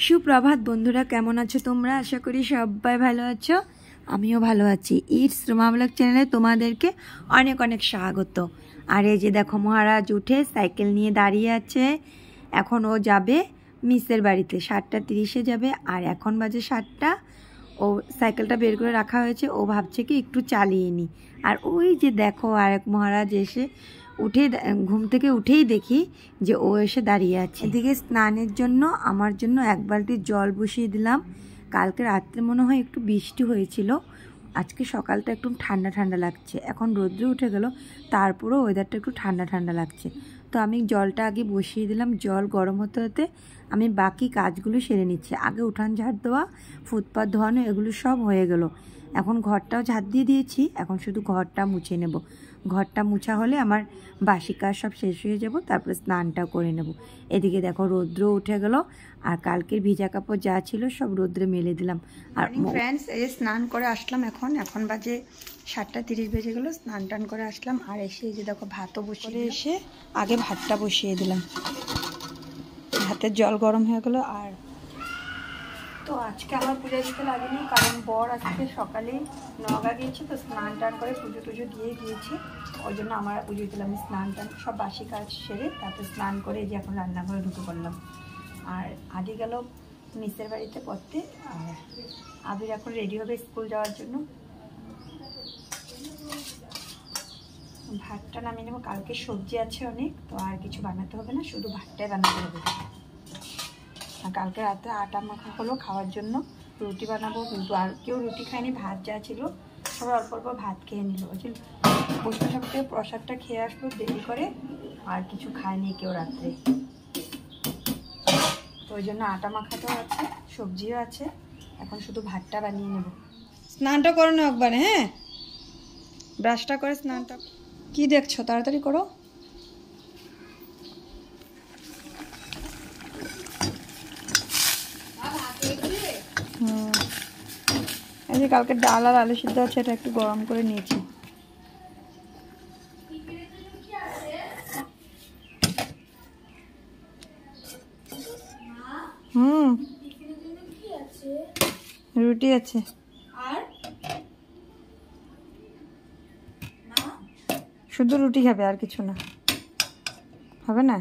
সুপ্রভাত বন্ধুরা, কেমন আছো তোমরা? আশা করি সবাই ভালো আছো, আমিও ভালো আছি। ইটস রুমা ব্লগ চ্যানেলে তোমাদেরকে অনেক অনেক স্বাগত। আর এই যে দেখো, মহারাজ উঠে সাইকেল নিয়ে দাঁড়িয়ে আছে। এখন ও যাবে মিসের বাড়িতে, 7:30-এ যাবে। আর এখন বাজে 7টা। ও সাইকেলটা বের করে রাখা হয়েছে, ও ভাবছে কি একটু চালিয়ে নি। আর ওই যে দেখো আরেক মহারাজ এসে ঘুম থেকে উঠেই দেখি যে ও এসে দাঁড়িয়ে আছে। এদিকে স্নানের জন্য আমার জন্য 1 বালতি জল বসিয়ে দিলাম। কালকে রাত্রে মনে হয় একটু বৃষ্টি হয়েছিল, আজকে সকালটা একটু ঠান্ডা ঠান্ডা লাগছে। এখন রোদ্রে উঠে গেল, তারপরেও ওয়েদারটা একটু ঠান্ডা ঠান্ডা লাগছে। তো আমি জলটা আগে বসিয়ে দিলাম। জল গরম হতে হতে আমি বাকি কাজগুলো সেরে নিচ্ছি। আগে উঠান ঝাড় দেওয়া, ফুটপাত ধোয়ানো, এগুলো সব হয়ে গেল। এখন ঘরটাও ঝাড় দিয়ে দিয়েছি, এখন শুধু ঘরটা মুছে নেব। ঘরটা মুছা হলে আমার বাসি কাজ সব শেষ হয়ে যাব, তারপরে স্নানটা করে নেব। এদিকে দেখো রৌদ্র উঠে গেল, আর কালকের ভিজা কাপড় যা ছিল সব রৌদ্রে মেলে দিলাম। আর ফ্রেন্ডস, এই স্নান করে আসলাম। এখন বাজে 7:30 বেজে গেলো। স্নান টান করে আসলাম, আর এসে এই যে দেখো ভাতও বসিয়ে এসে আগে ভাতটা বসিয়ে দিলাম। ভাতের জল গরম হয়ে গেল। আর তো আজকে আমার পুজো দিতে লাগেনি, কারণ বর আজকে সকালেই নগা গিয়েছে, তো স্নান টান করে পুজো টুজো দিয়ে গিয়েছে। ওই জন্য আমার পুজো দিলাম। স্নান টান সব বাসি কাজ সেরে তারপরে স্নান করে যে এখন রান্নাঘরে ঢুকে পড়লাম। আর আদি গেল মিসের বাড়িতে পড়তে, আর আবির এখন রেডি হবে স্কুল যাওয়ার জন্য। ভাতটা নামিয়ে নেবো। কালকে সবজি আছে অনেক, তো আর কিছু বানাতে হবে না, শুধু ভাতটাই বানাতে হবে। আর কালকে রাতে আটা মাখা হলো খাওয়ার জন্য, রুটি বানাবো। কিন্তু আর কেউ রুটি খায়নি, ভাত যা ছিল সবাই অল্প অল্প ভাত খেয়ে নিল। ওই যে বৈষ্ণব থেকে প্রসাদটা খেয়ে আসলো দেরি করে, আর কিছু খায়নি কেউ রাত্রে। তো ওই জন্য আটা মাখাটাও আছে, সবজিও আছে, এখন শুধু ভাতটা বানিয়ে নেব। স্নানটা করো না একবার, হ্যাঁ, ব্রাশটা করে স্নানটা। কি দেখছো? তাড়াতাড়ি করো। এই যে কালকে ডাল আর আলু সিদ্ধ আছে, এটা একটু গরম করে নিয়েছি। রুটি আছে। আর শুধু রুটি খাবে, আর কিছু না হবে না?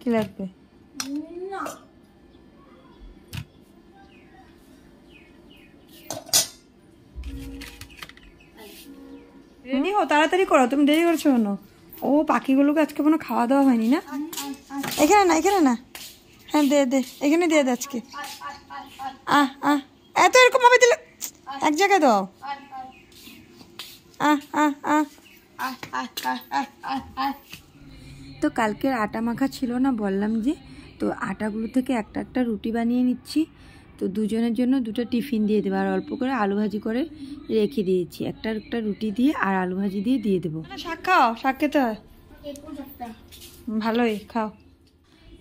কি লাগবে? রেডি হও, তাড়াতাড়ি করো, তুমি দেরি করছো কেন? ও পাখিগুলোকে আজকে কোনো খাওয়া দাওয়া হয়নি না? এখানে না, এখানে না, হ্যাঁ দে দে, এখানে দিয়ে দে আজকে। এত এরকম ভাবে দিলে এক জায়গায় দাও। তো কালকের আটা মাখা ছিল না, বললাম যে, তো আটাগুলো থেকে একটা একটা রুটি বানিয়ে নিচ্ছি। তো দুজনের জন্য 2টা টিফিন দিয়ে দেবো, আর অল্প করে আলু ভাজি করে রেখে দিয়েছি। একটা একটা রুটি দিয়ে আর আলু ভাজি দিয়ে দেবো। শাক খাও, শাক খেতে হয়, ভালোই খাও।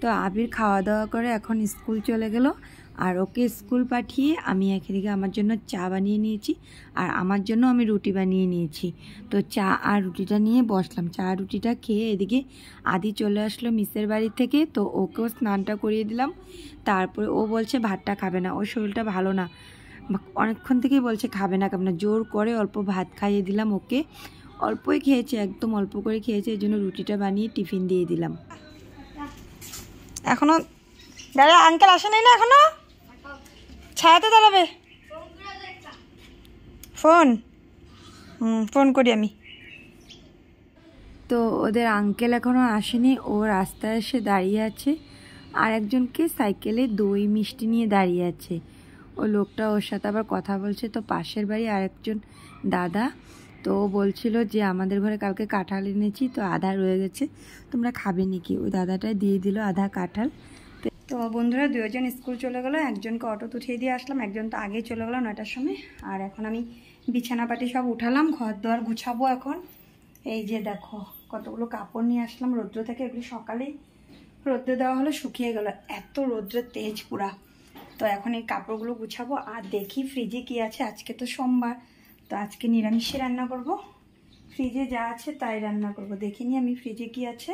তো আবির খাওয়া দাওয়া করে এখন স্কুল চলে গেল, আর ওকে স্কুল পাঠিয়ে আমি এদিকে আমার জন্য চা বানিয়ে নিয়েছি, আর আমার জন্য আমি রুটি বানিয়ে নিয়েছি। তো চা আর রুটিটা নিয়ে বসলাম। চা রুটিটা খেয়ে এদিকে আদি চলে আসলো মিসের বাড়ি থেকে, তো ওকেও স্নানটা করিয়ে দিলাম। তারপরে ও বলছে ভাতটা খাবে না, ওর শরীরটা ভালো না, অনেকক্ষণ থেকেই বলছে খাবে না খাবে না। জোর করে অল্প ভাত খাইয়ে দিলাম ওকে, অল্পই খেয়েছে, একদম অল্প করে খেয়েছে। এই জন্য রুটিটা বানিয়ে টিফিন দিয়ে দিলাম। এখনো দাদা আঙ্কেল আসে নাই না, এখনো ছায়াতে দাঁড়াবে। ফোন করি আমি। তো ওদের আঙ্কেল এখনো আসেনি, ও রাস্তায় এসে দাঁড়িয়ে আছে, আর একজনকে সাইকেলে দই মিষ্টি নিয়ে দাঁড়িয়ে আছে। ওই লোকটা ওর সাথে আবার কথা বলছে। তো পাশের বাড়ি আরেকজন দাদা, তো ও বলছিল যে আমাদের ঘরে কালকে কাঁঠাল এনেছি, তো আধা রয়ে গেছে, তোমরা খাবে নাকি? ওই দাদাটাই দিয়ে দিল আধা কাঁঠাল। তো বন্ধুরা, 2জন স্কুল চলে গেলো, একজনকে অটো উঠিয়ে দিয়ে আসলাম, একজন তো আগেই চলে গেলো 9টার সময়। আর এখন আমি বিছানাপাটি সব উঠালাম, ঘর দোয়ার গুছাবো এখন। এই যে দেখো কতগুলো কাপড় নিয়ে আসলাম রৌদ্র থেকে, এগুলো সকালেই রৌদ্রে দেওয়া হলো, শুকিয়ে গেল, এত রৌদ্রের তেজ পুরা। তো এখন এই কাপড়গুলো গুছাবো, আর দেখি ফ্রিজে কি আছে। আজকে তো সোমবার, তো আজকে নিরামিষে রান্না করব। ফ্রিজে যা আছে তাই রান্না করব। দেখিনি আমি ফ্রিজে কি আছে।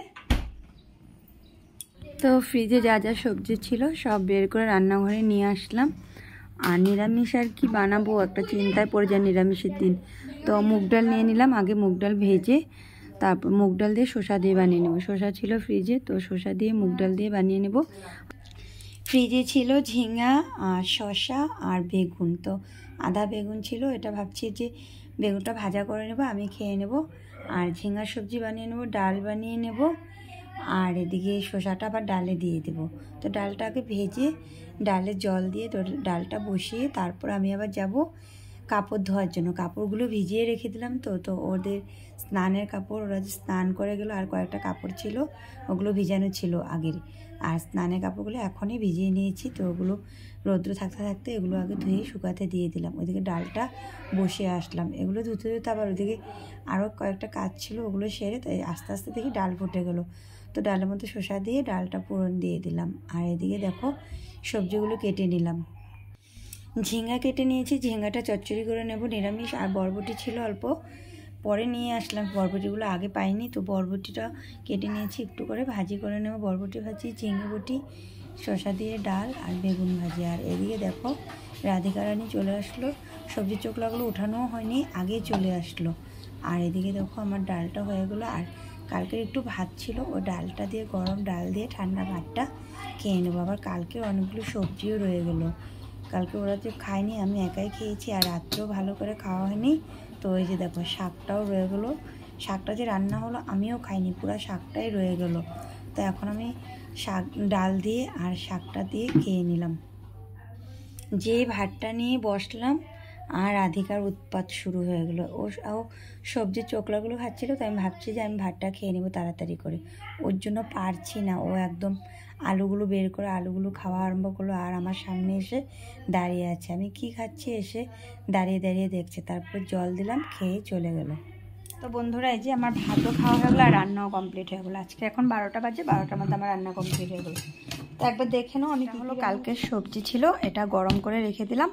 তো ফ্রিজে যা যা সবজি ছিল সব বের করে রান্নাঘরে নিয়ে আসলাম। আর নিরামিষ আর কি বানাবো একটা চিন্তায় পড়ে যায় নিরামিষের দিন। তো মুগ ডাল নিয়ে নিলাম, আগে মুগ ডাল ভেজে তারপর মুগ ডাল দিয়ে শসা দিয়ে বানিয়ে নেব। শসা ছিল ফ্রিজে, তো শসা দিয়ে মুগ ডাল দিয়ে বানিয়ে নেব। ফ্রিজে ছিল ঝিঙা আর শসা আর বেগুন, তো আদা বেগুন ছিল, এটা ভাবছি যে বেগুনটা ভাজা করে নেব, আমি খেয়ে নেব। আর ঝিঙার সবজি বানিয়ে নেব, ডাল বানিয়ে নেব, আর এদিকে শসাটা আবার ডালে দিয়ে দেব। তো ডালটাকে ভেজে ডালে জল দিয়ে ডালটা বসিয়ে তারপর আমি আবার যাব কাপড় ধোয়ার জন্য। কাপড়গুলো ভিজিয়ে রেখে দিলাম, তো ওদের স্নানের কাপড়, ওরা যে স্নান করে গেলো আর কয়েকটা কাপড় ছিল ওগুলো ভিজানো ছিল আগের। আর স্নানের কাপড়গুলো এখনই ভিজিয়ে নিয়েছি, তো ওগুলো রৌদ্র থাকতে থাকতে এগুলো আগে ধুয়ে শুকাতে দিয়ে দিলাম। ওইদিকে ডালটা বসে আসলাম, এগুলো ধুতে ধুতে আবার ওইদিকে আরও কয়েকটা কাজ ছিল ওগুলো সেরে তাই আস্তে আস্তে দেখি ডাল ফুটে গেলো। তো ডালের মধ্যে শসা দিয়ে ডালটা ফোড়ন দিয়ে দিলাম। আর এদিকে দেখো সবজিগুলো কেটে নিলাম। ঝিঙা কেটে নিয়েছি, ঝিঙাটা চচ্চড়ি করে নেব নিরামিষ। আর বরবটি ছিল অল্প, পরে নিয়ে আসলাম, বরবটিগুলো আগে পাইনি, তো বরবটিটা কেটে নিয়েছি একটু করে ভাজি করে নেব। বরবটি ভাজি, ঝিঙে বটি, শসা দিয়ে ডাল আর বেগুন ভাজি। আর এদিকে দেখো রাধিকা রানী চলে আসলো, সবজি চোখলাগুলো উঠানোও হয়নি, আগেই চলে আসলো। আর এদিকে দেখো আমার ডালটা হয়ে গেলো। আর কালকের একটু ভাত ছিল, ওই ডালটা দিয়ে গরম ডাল দিয়ে ঠান্ডা ভাতটা খেয়ে নেবো। আবার কালকে অনেকগুলো সবজিও রয়ে গেলো, কালকে ওরা যে খায়নি আমি একাই খেয়েছি, আর রাত্রেও ভালো করে খাওয়া হয়নি। তো ওই যে দেখো শাকটাও রয়ে গেলো, শাকটা যে রান্না হলো আমিও খাইনি, পুরো শাকটাই রয়ে গেলো। তো এখন আমি শাক ডাল দিয়ে আর শাকটা দিয়ে খেয়ে নিলাম। যে ভাতটা নিয়ে বসলাম আর রাধিকার উৎপাত শুরু হয়ে গেলো। ও সবজির চোখলাগুলো খাচ্ছিল, তো আমি ভাবছি যে আমি ভাতটা খেয়ে নেবো তাড়াতাড়ি করে, ওর জন্য পারছি না। ও একদম আলুগুলো বের করে আলুগুলো খাওয়া আরম্ভ করলো, আর আমার সামনে এসে দাঁড়িয়ে আছে। আমি কি খাচ্ছি এসে দাঁড়িয়ে দাঁড়িয়ে দেখছে, তারপর জল দিলাম, খেয়ে চলে গেল। তো বন্ধুরা এই যে আমার ভাতও খাওয়া হয়ে গেলো আর রান্নাও কমপ্লিট হয়ে গেলো। আজকে এখন 12টা বাজে, 12টার মধ্যে আমার রান্না কমপ্লিট হয়ে গেলো। তো একবার দেখে নাও, আমি হলো কালকের সবজি ছিল এটা গরম করে রেখে দিলাম।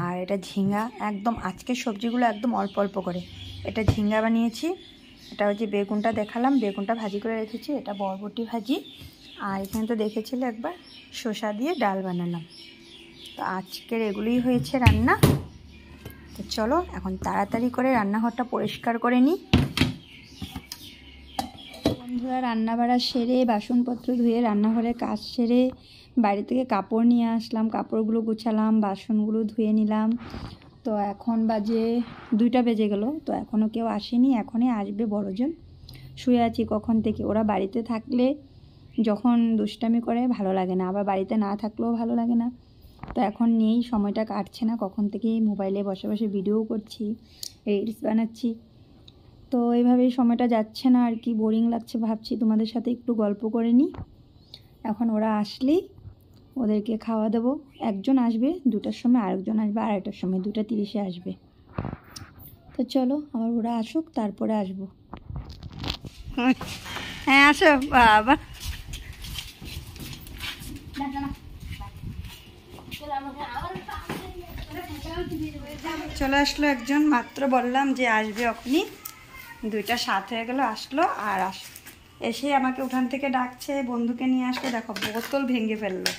আর এটা ঝিঙা, একদম আজকের সবজিগুলো একদম অল্প অল্প করে। এটা ঝিঙা বানিয়েছি, এটা হচ্ছে বেগুনটা দেখালাম, বেগুনটা ভাজি করে রেখেছি, এটা বরবটি ভাজি। আর এখানে তো দেখেছিলে একবার শসা দিয়ে ডাল বানালাম। তো আজকের এগুলোই হয়েছে রান্না। তো চলো এখন তাড়াতাড়ি করে রান্নাঘরটা পরিষ্কার করে নিই। বন্ধুরা রান্না বাড়া সেরে বাসনপত্র ধুয়ে রান্নাঘরের কাজ সেরে বাড়ি থেকে কাপড় নিয়ে আসলাম, কাপড়গুলো গুছালাম, বাসনগুলো ধুয়ে নিলাম। তো এখন বাজে 2টা বেজে গেল, তো এখনও কেউ আসেনি, এখনই আসবে বড়জন। শুয়ে আছি কখন থেকে, ওরা বাড়িতে থাকলে যখন দুষ্টামি করে ভালো লাগে না, আবার বাড়িতে না থাকলেও ভালো লাগে না। তো এখন নেই, সময়টা কাটছে না, কখন থেকে মোবাইলে বসে বসে ভিডিও করছি, রিলস বানাচ্ছি। তো এইভাবেই সময়টা যাচ্ছে না আর কি, বোরিং লাগছে, ভাবছি তোমাদের সাথে একটু গল্প করে নিই। এখন ওরা আসলেই ওদেরকে খাওয়া দেবো। একজন আসবে 2টার সময়, আরেকজন আসবে 2:30টার সময়, 2:30-এ আসবে। তো চলো আবার ওরা আসুক তারপরে আসবো। হ্যাঁ আসো বাবা। চলে আসলো একজন, মাত্র বললাম যে আসবে এখনই, 2:07 হয়ে গেল, আসলো। আর এসে আমাকে উঠান থেকে ডাকছে, বন্ধুকে নিয়ে আসলো। দেখো বোতল ভেঙে ফেললো।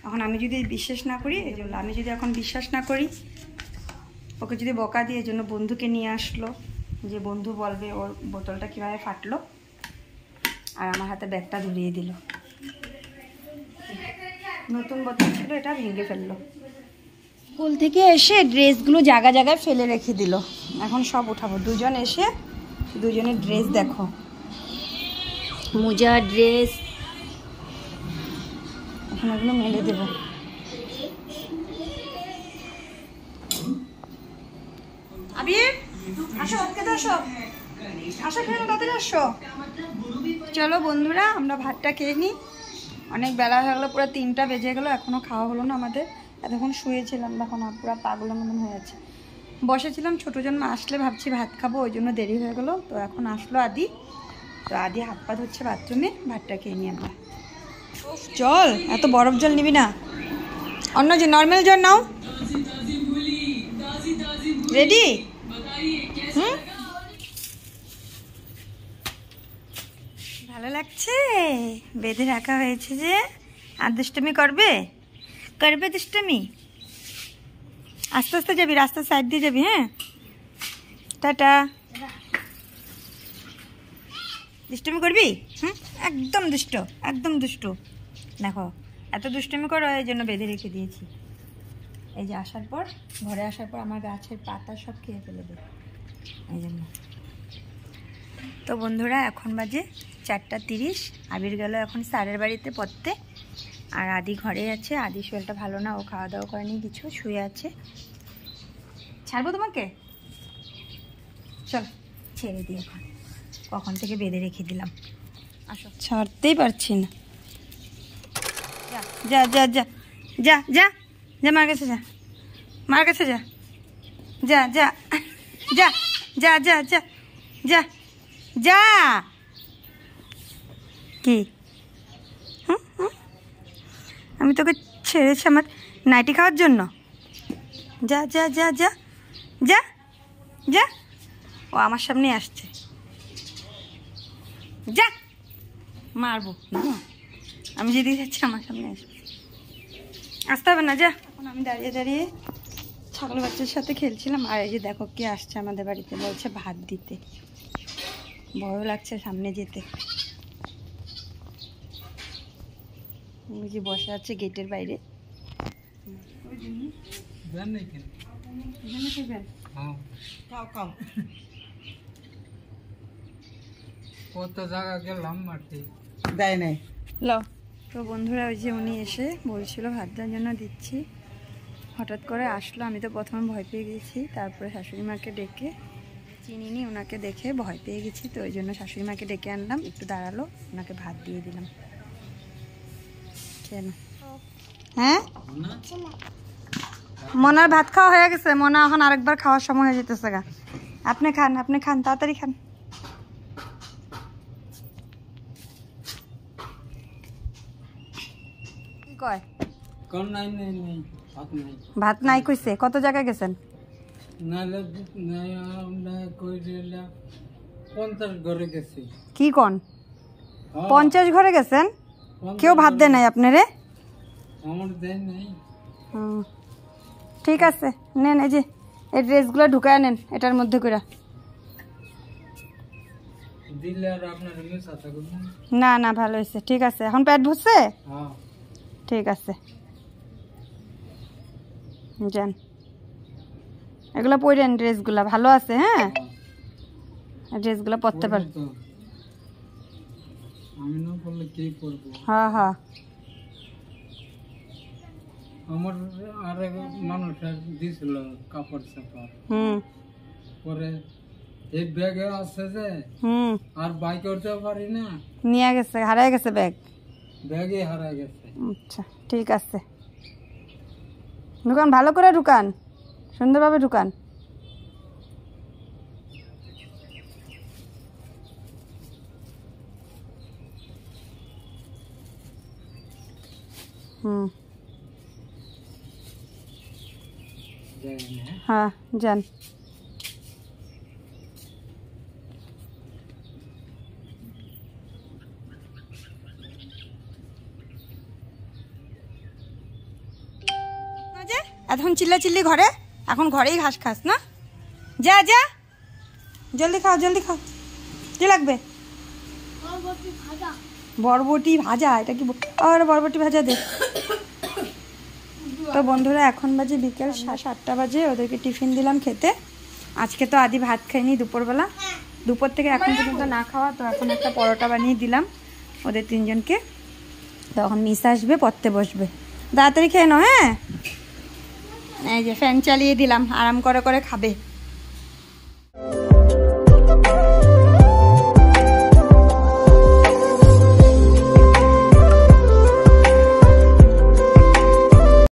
এখন আমি যদি বিশ্বাস না করি, এই জন্য আমি যদি এখন বিশ্বাস না করি, ওকে যদি বকা দিই, এই জন্য বন্ধুকে নিয়ে আসলো, যে বন্ধু বলবে ওর বোতলটা কীভাবে ফাটলো। আর আমার হাতে ব্যাগটা ধরিয়ে দিল, নতুন বোতল ছিল, এটা ভেঙে ফেললো। স্কুল থেকে এসে ড্রেসগুলো জায়গা জায়গায় ফেলে রেখে দিল, এখন সব উঠাবো। দুজন এসে দুজনের ড্রেস দেখো, মোজা ড্রেস, এখন এগুলো মেলে দেব। আবির আসো, আসো আসো, খেয়ে তাড়াতাড়ি আসো। চলো বন্ধুরা আমরা ভাতটা খেয়ে নিই, অনেক বেলা হয়ে গেলো, পুরো 3টা বেজে গেলো, এখনও খাওয়া হলো না আমাদের। এতক্ষণ শুয়েছিলাম, দেখো না পুরো পাগলের মতন হয়ে আছে। বসেছিলাম, ছোটো জন্ম আসলে ভাবছি ভাত খাবো, ওই জন্য দেরি হয়ে গেলো। তো এখন আসলো আদি, তো আদি হাত পা ধুচ্ছে বাথরুমে, ভাতটা খেয়ে নিই আমরা। জল, এত বরফ জল নিবি না, অন্য যে নর্মাল জল নাও। রেডি? ভালো ভালো লাগছে বেঁধে রাখা হয়েছে যে। আর দুষ্টুমি করবে করবে দুষ্টুমি। আস্তে আস্তে যাবি, রাস্তার সাইড দিয়ে যাবি। হ্যাঁ টাটা। দুষ্টুমি করবি? একদম দুষ্ট, একদম দুষ্টু। দেখো এত দুষ্টুমি করো, এই জন্য বেঁধে রেখে দিয়েছি। এই যে আসার পর, ঘরে আসার পর আমার গাছের পাতা সব খেয়ে ফেলে দেবে, এই জন্য। তো বন্ধুরা এখন বাজে 4:30। আবির গেল এখন স্যারের বাড়িতে পড়তে। আর আদি ঘরে আছে। আদি শরীরটা ভালো না, ও খাওয়া দাওয়া করেনি কিছু, শুয়ে আছে। ছাড়বো তোমাকে? চল ছেড়ে দিই এখন, কখন থেকে বেঁধে রেখে দিলাম। আসো, ছাড়তেই পারছি না। যা যা যা যা যা যা মার কাছে যা, মার কাছে যা যা যা যা যা যা যা যা যা। কি আমি তোকে ছেড়েছি আমার নাইটি খাওয়ার জন্য? যা যা যা যা যা যা। ও আমার সামনে আসছে, যা মারবো না। আমি যদি যাচ্ছি আমার সামনে আসবে, আসতে হবে না, যা। এখন আমি দাঁড়িয়ে দাঁড়িয়ে ছাগল বাচ্চার সাথে খেলছিলাম। আর এই যে দেখো কে আসছে আমাদের বাড়িতে, বলছে ভাত দিতে। ভয় লাগছে সামনে যেতে। যে বসে আছে গেটের বাইরে। কত জায়গা গেলাম মাঠে, দেয় নাই। তো বন্ধুরা ওই যে উনি এসে বলছিল ভাত দেওয়ার জন্য দিচ্ছি। হঠাৎ করে আসলো, আমি তো প্রথমে ভয় পেয়ে গেছি। তারপরে শাশুড়ি মাকে ডেকে, চিনিনি, ওনাকে দেখে ভয় পেয়ে গেছি। তো ওই জন্য শাশুড়ি মাকে ডেকে আনলাম, একটু দাঁড়ালো, ওনাকে ভাত দিয়ে দিলাম। কেন? হ্যাঁ মনার ভাত খাওয়া হয়ে গেছে। মনা এখন আরেকবার খাওয়ার সময় হয়ে যেতেছে গা। আপনি খান, আপনি খান, তাড়াতাড়ি খান। কি কয়? ভাত নাই কইছে? কত জায়গায় গেছেন? 50 ঘরে গেছি। কি কোন 50 ঘরে গেছেন? কেউ ভাত দেয় নাই আপনারে? আমার দেয় নাই। ঠিক আছে, নেন এই যে এই ড্রেসগুলো ঢুকায় নেন এটার মধ্যে করে। দিলে আর আপনার সাথে না না, ভালো হয়েছে, ঠিক আছে। এখন পেট ভরছে? হ্যাঁ ঠিক আছে, যান। এগুলো পরেন, ড্রেসগুলো ভালো আছে। হ্যাঁ ড্রেসগুলো পরতে পার। আমি না বললে কি করব? হ্যাঁ হ্যাঁ। আমার আরেক মানুষ দিছিল কাপড় চাপড়, পরে এই ব্যাগে আছে যে আর বাই করতে পারি না, নিয়ে গেছে, হারাই গেছে ব্যাগ। ব্যাগে হারাই গেছে। আচ্ছা ঠিক আছে, ঢুকান, ভালো করে ঢুকান, সুন্দরভাবে ঢুকান। হ্যাঁ যান। এখন চিল্লাচিল্লি ঘরে, এখন ঘরেই ঘাস খাস না? যা যা, জলদি খাও, জলদি খাও। কি লাগবে? বরবটি ভাজা? এটা কি? আর বরবটি ভাজা দে। তো বন্ধুরা এখন বাজে বিকেল 7:30 বাজে। ওদেরকে টিফিন দিলাম খেতে। আজকে তো আদি ভাত খাইনি দুপুরবেলা, দুপুর থেকে এখন পর্যন্ত না খাওয়া। তো এখন একটা পরোটা বানিয়ে দিলাম ওদের তিনজনকে। তখন মিস আসবে, পড়তে বসবে, তাড়াতাড়ি খেয়ে নাও। হ্যাঁ এই যে ফ্যান চালিয়ে দিলাম, আরাম করে করে খাবে।